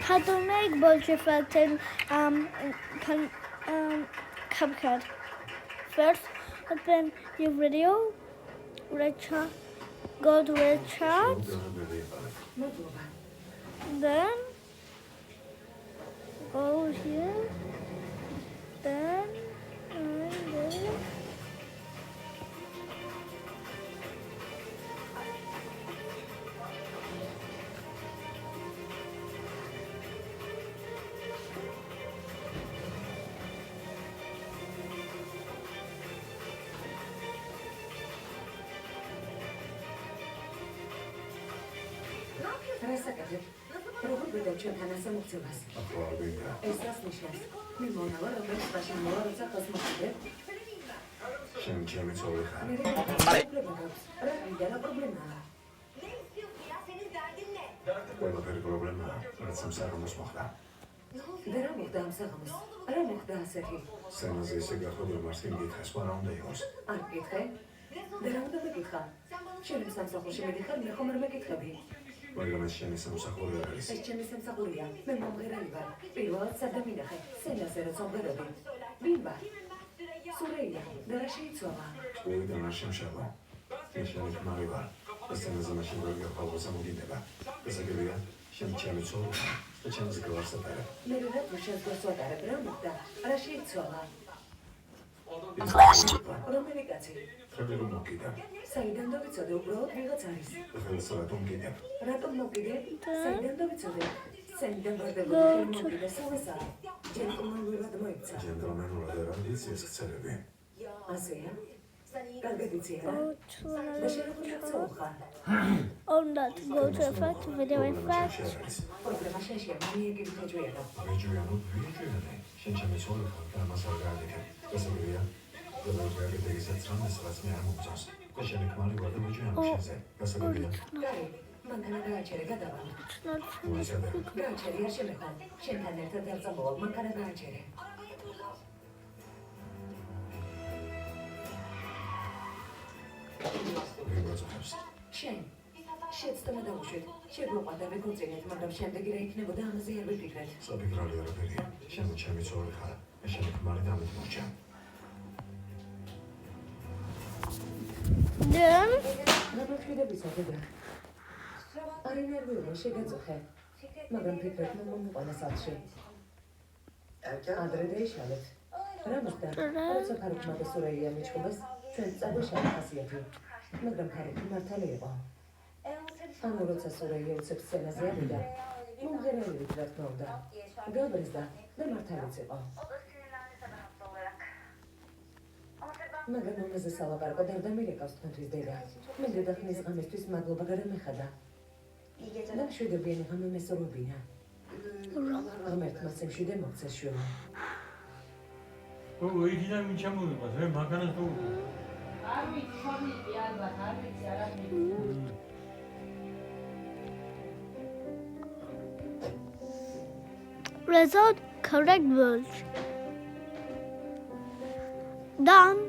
how to make bulge effect and CapCut. First, open your video, go to red chart, then go here, then როგორ ვიდევ ჩვენთან ასე მოქცევას? ეს რას ნიშნავს? მე მონავა როგორც ბაში მოვა როცა ხოს მოხდებ? შენ ჩემი ცოლი ხარ. რა პრობლემაა? ყველაფერი პრობლემაა, რაც სამსახურს მოხდა. და რა მოხდა ამ საღამოს? რა მოხდა ასეთი? სცენაზე ისე გახდა, რომ მარს მიგითხა, სხვა რა უნდა იყოს. არ გითხე? და რა უნდა მეკითხა? შენ სამსახურში მედიხარ, მე ხომ არ მეკითხები? მაგრამ ეს შენი სამსახური არ არის. ეს ჩემი სამსახურია. მე მომღერალი ვარ. პირველად სად მინახე? სცენაზე რაც მომღერები. ვინ ვარ? სურეია. და რა შეიცვალა? ყველგან არ შემშავა. ეს შენი ქმარი ვარ. სცენაზე მაშინ ვერ გახვალოს ამოგინება. გასაგებია, შენ ჩემი ცოლი ხარ. და ჩემს გვარს ატარებ. მე რა შენს გვარს ვატარებ? რა მოხდა? რა შეიცვალა? რომელი კაცი? ხელი რომ მოგიდა. საიდან დავიცოდე უბრალოდ ვიღაც არის. ხელს რატომ გიდებ? რატომ მოგიდე? საიდან დავიცოდე? საიდან ვარდებოდი მოგიდე სავისა? ჯენტლმენურად მოიქცა. ჯენტლმენურად არ ამბიციას ხცერები. ასეა? კარგად იციან. და შენ როგორ გაწოვხარ? on that go to effect, video effect. პრობლემა შენშია, მიეკიდე ჯუიანო. ვიჯუიანო, ვიჯუიანე. შენ ჩემი ცოლი ხარ და მას არ გააკეთებ. გასაგებია, და ვერ გააკეთე ისაც რამეს, რაც მე არ მომწონს. და შენი ქმარი ვარ და ვიჯუიანო შენზე. გასაგებია. კაი, მანქანა გააჩერე, გადავალ. გააჩერე, არ შემეხო. შენთან ერთად არ წამოვალ, მანქანა გააჩერე. შენ შეცდომა დავუშვით. შეგვიყვარდა ვეგოწინეთ, მაგრამ შემდეგი რა იქნებოდა ამაზე არ ვიფიქრეთ. საფიქრალი არაფერია. შენ ჩემი ცოლი ხარ. მე შენი ქმარი დამოწმორჩა. Then გამარჯვებისა დედა. არ ინერვიულო, შეგაწუხე. მაგრამ ფიქრობ მომიყვანა სახლში. ადრე დაიშალეთ. რა მოხდა? როცა ფარიკმა და სურეია მიჩხუბეს, ჩვენ წაგვეშალა ხასიათი. მაგრამ ფარიკი მართალი იყო. ანუ როცა სურეია უცებ სცენაზე ავიდა, მომღერალი რა თქმა უნდა. გაბრიზდა და მართალიც იყო. მაგრამ ამაზე სალაპარაკო და არ დამირეკავს თქვენთვის დედა. მე დედახმის ღამისთვის მადლობა გარემეხადა. ნამშვიდობიანი ღამე მესურვებინა. ღმერთმა სიმშვიდე მოგცა შვილო. იქიდან მინ ჩამოვიყავს, მე მაგანას თუ არ ვიცი, ხომი ალბათ, არ ვიცი, არ ამბობ. result correct bulge. Done.